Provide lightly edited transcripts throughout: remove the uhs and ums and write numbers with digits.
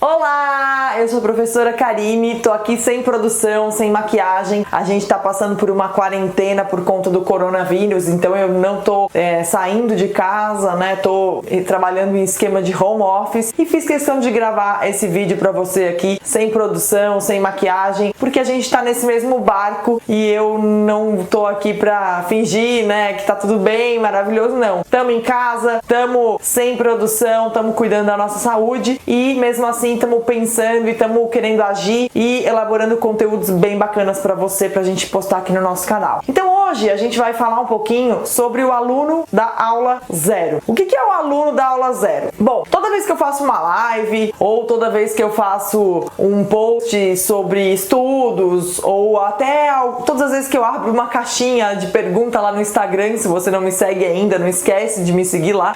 Olá, eu sou a professora Karine, tô aqui sem produção, sem maquiagem. A gente tá passando por uma quarentena por conta do coronavírus, então eu não tô saindo de casa, né? Tô trabalhando em esquema de home office e fiz questão de gravar esse vídeo pra você aqui, sem produção, sem maquiagem, porque a gente tá nesse mesmo barco e eu não tô aqui pra fingir, né, que tá tudo bem, maravilhoso, não. Tamo em casa, tamo sem produção, tamo cuidando da nossa saúde e mesmo assim estamos pensando e estamos querendo agir e elaborando conteúdos bem bacanas para você, pra gente postar aqui no nosso canal. Então hoje a gente vai falar um pouquinho sobre o aluno da aula zero. O que é o aluno da aula zero? Bom, toda vez que eu faço uma live ou toda vez que eu faço um post sobre estudos ou até todas as vezes que eu abro uma caixinha de pergunta lá no Instagram, se você não me segue ainda, não esquece de me seguir lá,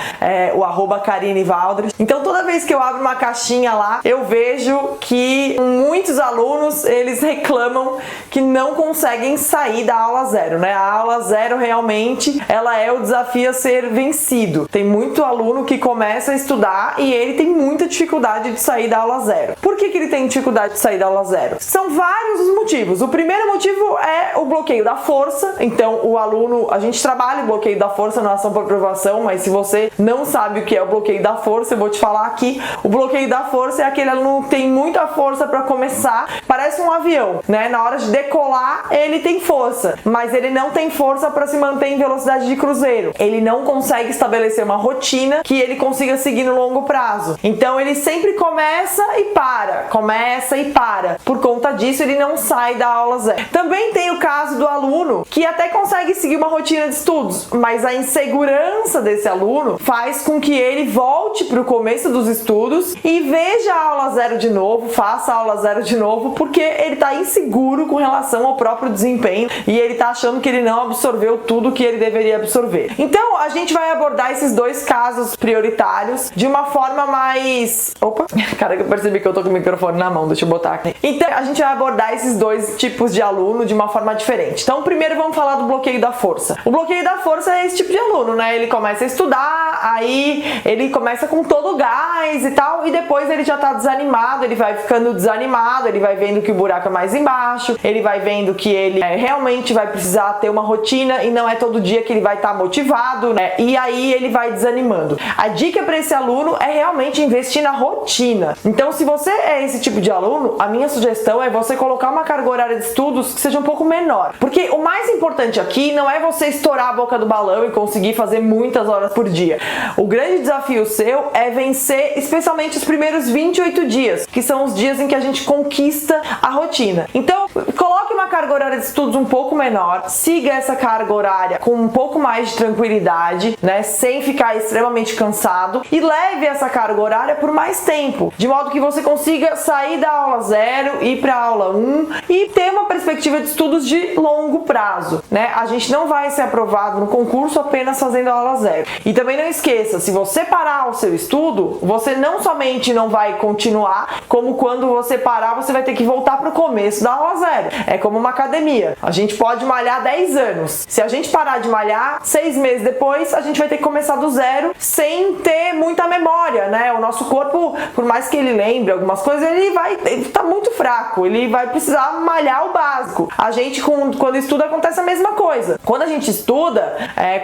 o @KarineValdres. Então toda vez que eu abro uma caixinha lá, eu vejo que muitos alunos, eles reclamam que não conseguem sair da aula zero, né? A aula zero realmente, ela é o desafio a ser vencido. Tem muito aluno que começa a estudar e ele tem muita dificuldade de sair da aula zero. Por que ele tem dificuldade de sair da aula zero? São vários os motivos. O primeiro motivo é o bloqueio da força. Então, o aluno, a gente trabalha o bloqueio da força na ação por aprovação, mas se você não sabe o que é o bloqueio da força, eu vou te falar aqui. O bloqueio da força é aquele aluno que tem muita força para começar, parece um avião, né? Na hora de decolar, ele tem força, mas ele não tem força para se manter em velocidade de cruzeiro. Ele não consegue estabelecer uma rotina que ele consiga seguir no longo prazo. Então, ele sempre começa e para, começa e para. Por conta disso, ele não sai da aula zero. Também tem o caso do aluno que até consegue seguir uma rotina de estudos, mas a insegurança desse aluno faz com que ele volte para o começo dos estudos e veja a aula zero de novo, faça a aula zero de novo, porque ele está inseguro com relação ao próprio desempenho e ele está achando que ele não absorveu tudo que ele deveria absorver. Então, a gente vai abordar esses dois casos prioritários de uma forma mais... Opa! Cara, que eu percebi que eu tô com o microfone na mão, deixa eu botar aqui. Então, a gente vai abordar esses dois tipos de aluno de uma forma diferente. Então, primeiro vamos falar do bloqueio da força. O bloqueio da força é esse tipo de aluno, né? Ele começa a estudar, aí ele começa com todo o gás e tal, e depois ele já tá desanimado, ele vai ficando desanimado, ele vai vendo que o buraco é mais embaixo, ele vai vendo que ele realmente vai precisar ter uma rotina e não é todo dia que ele vai estar motivado, né? E aí ele vai desanimando. A dica para esse aluno é realmente investir na rotina. Então, se você é esse tipo de aluno, a minha sugestão é você colocar uma carga horária de estudos que seja um pouco menor. Porque o mais importante aqui não é você estourar a boca do balão e conseguir fazer muitas horas por dia. O grande desafio seu é vencer especialmente os primeiros 28 dias, que são os dias em que a gente conquista a rotina. Então, coloque uma carga horária de estudos um pouco menor, siga essa carga horária com um pouco mais de tranquilidade, né, sem ficar extremamente cansado e leve essa carga horária por mais tempo, de modo que você consiga sair da aula 0, ir para a aula 1 e ter uma perspectiva de estudos de longo prazo, né? A gente não vai ser aprovado no concurso apenas fazendo a aula 0. E também não esqueça, se você parar o seu estudo, você não somente não vai continuar, como quando você parar, você vai ter que voltar para o começo da aula 0. É como uma academia. A gente pode malhar 10 anos. Se a gente parar de malhar, 6 meses depois, a gente vai ter que começar do zero sem ter muita memória, né? O nosso corpo, por mais que ele lembre algumas coisas, ele tá muito fraco. Ele vai precisar malhar o básico. A gente, quando estuda, acontece a mesma coisa. Quando a gente estuda,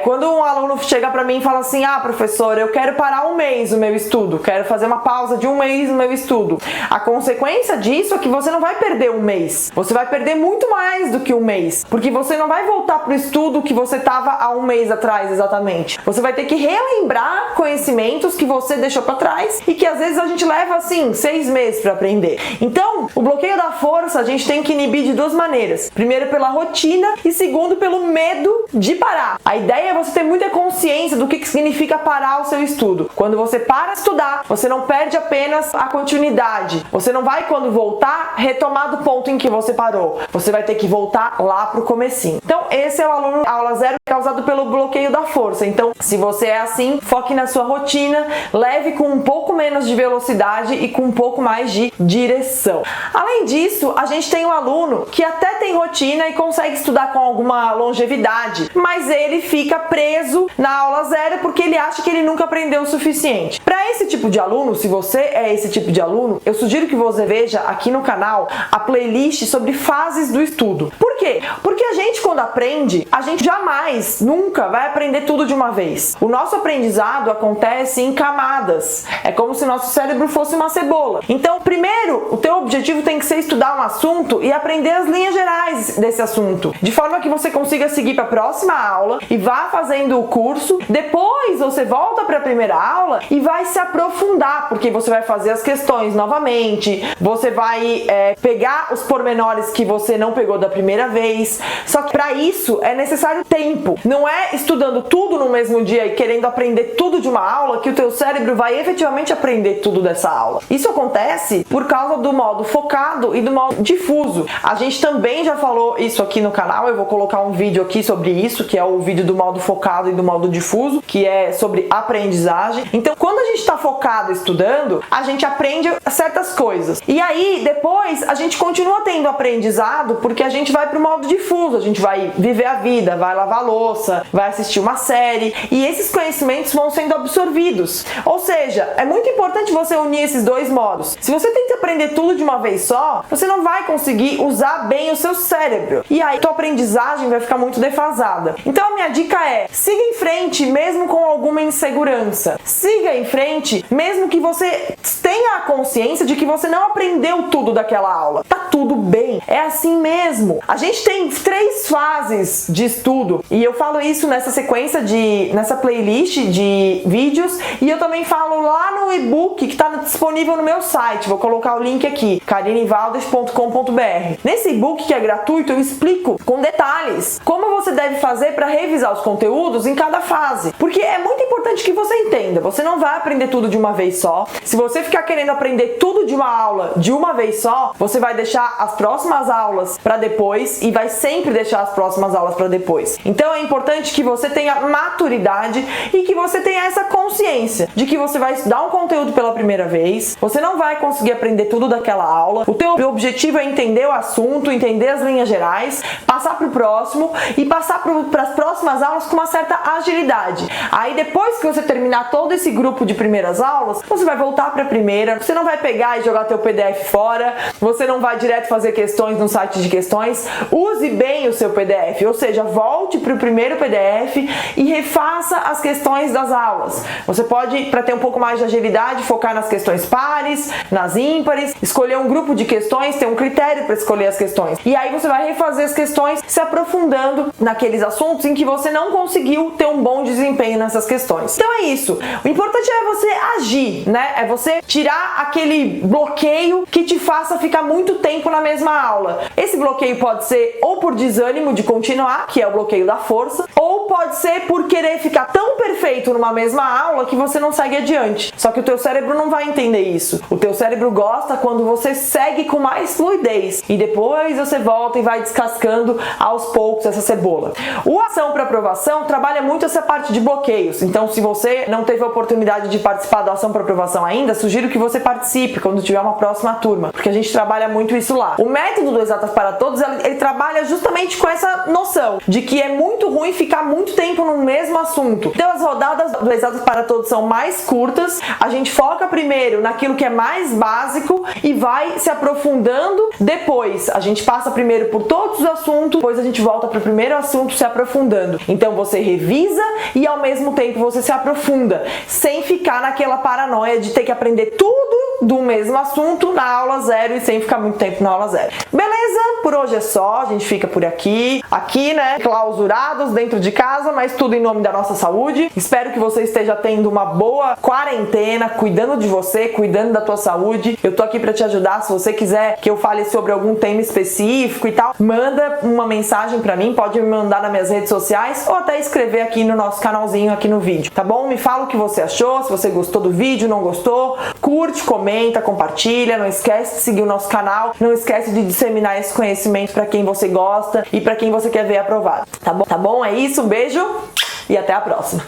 quando um aluno chega para mim e fala assim, professor, eu quero parar um mês o meu estudo, quero fazer uma pausa de um mês no meu estudo. A consequência disso é que você não vai perder um mês. Você vai perder muito mais do que um mês, porque você não vai voltar pro estudo que você estava há um mês atrás exatamente. Você vai ter que relembrar conhecimentos que você deixou para trás e que às vezes a gente leva assim 6 meses para aprender. Então, o bloqueio da força a gente tem que inibir de duas maneiras. Primeiro, pela rotina e segundo, pelo medo de parar. A ideia é você ter muita consciência do que significa parar o seu estudo. Quando você para de estudar, você não perde apenas a continuidade. Você não vai, quando voltar, retomar do ponto em que você parou. Você vai ter que voltar lá pro comecinho. Então esse é o aluno aula 0 causado pelo bloqueio da força. Então, se você é assim, foque na sua rotina, leve com um pouco menos de velocidade e com um pouco mais de direção. Além disso, a gente tem um aluno que até tem rotina e consegue estudar com alguma longevidade, mas ele fica preso na aula 0 porque ele acha que ele nunca aprendeu o suficiente. Para esse tipo de aluno, se você é esse tipo de aluno, eu sugiro que você veja aqui no canal a playlist sobre fases do estudo. Por quê? Porque a gente, quando aprende, a gente jamais, nunca vai aprender tudo de uma vez. O nosso aprendizado acontece em camadas. É como se nosso cérebro fosse uma cebola. Então, primeiro, o teu objetivo tem que ser estudar um assunto e aprender as linhas gerais desse assunto, de forma que você consiga seguir para a próxima aula e vá fazendo o curso. Depois, você volta para a primeira aula e vai se aprofundar, porque você vai fazer as questões novamente, você vai pegar os pormenores que você não pegou da primeira vez. Só que para isso é necessário tempo. Não é estudando tudo no mesmo dia e querendo aprender tudo de uma aula que o teu cérebro vai efetivamente aprender tudo dessa aula. Isso acontece por causa do modo focado e do modo difuso. A gente também já falou isso aqui no canal, eu vou colocar um vídeo aqui sobre isso, que é o vídeo do modo focado e do modo difuso, que é sobre aprendizagem. Então, quando a gente está focado estudando, a gente aprende certas coisas. E aí, depois, a gente continua tendo aprendizado porque a gente vai para o modo difuso, a gente vai viver a vida, vai lavar louça, vai assistir uma série, e esses conhecimentos vão sendo absorvidos. Ou seja, é muito importante você unir esses dois modos. Se você tenta aprender tudo de uma vez só, você não vai conseguir usar bem o seu cérebro. E aí, tua aprendizagem vai ficar muito defasada. Então, a minha dica é: siga em frente mesmo com alguma insegurança. Siga em frente mesmo que você tenha a consciência de que você não aprendeu tudo daquela aula. Tá tudo bem. É assim mesmo. A gente tem 3 fases de estudo e eu falo isso nessa sequência nessa playlist de vídeos, e eu também falo lá no e-book que está disponível no meu site. Vou colocar o link aqui, karinevaldes.com.br. Nesse e-book, que é gratuito, eu explico com detalhes como você deve fazer para revisar os conteúdos em cada fase. Porque é muito importante que você entenda, você não vai aprender tudo de uma vez só. Se você ficar querendo aprender tudo de uma aula de uma vez só, você vai deixar as próximas aulas para depois e vai sempre deixar as próximas aulas para depois. Então é importante que você tenha maturidade e que você tenha essa consciência de que você vai estudar um conteúdo pela primeira vez, você não vai conseguir aprender tudo daquela aula. O teu objetivo é entender o assunto, entender as linhas gerais, passar para o próximo e passar para as próximas aulas com uma certa agilidade. Aí depois que você terminar todo esse grupo de primeiras aulas, você vai voltar para a primeira, você não vai pegar e jogar teu PDF fora, você não vai direto fazer questões no site de questões. Use bem o seu PDF, ou seja, volte para o primeiro PDF e refaça as questões das aulas. Você pode, para ter um pouco mais de agilidade, focar nas questões pares, nas ímpares, escolher um grupo de questões, ter um critério para escolher as questões. E aí você vai refazer as questões se aprofundando naqueles assuntos em que você não conseguiu ter um bom desempenho nessas questões. Então é isso. O importante é você agir, né? É você tirar aquele bloqueio que te faça ficar muito tempo na mesma aula. Esse bloqueio pode ser ou por desânimo de continuar, que é o bloqueio da força, ou pode ser por querer ficar tão perfeito numa mesma aula que você não segue adiante. Só que o teu cérebro não vai entender isso. O teu cérebro gosta quando você segue com mais fluidez e depois você volta e vai descascando aos poucos essa cebola. O Ação para Aprovação trabalha muito essa parte de bloqueios. Então, se você não teve a oportunidade de participar da Ação para Aprovação ainda, sugiro que você participe quando tiver uma próxima turma, porque a gente trabalha muito isso lá. O método do Exatas para Todos, ele trabalha justamente com essa noção de que é muito ruim ficar muito tempo no mesmo assunto. Então, as rodadas do Exatas para Todos são mais curtas, a gente foca primeiro naquilo que é mais básico e vai se aprofundando depois. A gente passa primeiro por todos os assuntos, depois a gente volta para o primeiro assunto se aprofundando. Então, você revisa e ao mesmo tempo você se aprofunda, sem ficar naquela paranoia de ter que aprender tudo do mesmo assunto na aula 0 e sem ficar muito tempo na aula 0. Beleza? Por hoje é só, a gente fica por aqui, né, clausurados dentro de casa, mas tudo em nome da nossa saúde. Espero que você esteja tendo uma boa quarentena, cuidando de você, cuidando da tua saúde. Eu tô aqui para te ajudar. Se você quiser que eu fale sobre algum tema específico e tal, manda uma mensagem para mim, pode me mandar nas minhas redes sociais ou até escrever aqui no nosso canalzinho aqui no vídeo, tá bom? Me fala o que você achou, se você gostou do vídeo, não gostou, curte, comenta, compartilha, não esquece de seguir o nosso canal, não esquece de disseminar esse conhecimento conhecimento para quem você gosta e para quem você quer ver aprovado. Tá bom? É isso, um beijo e até a próxima.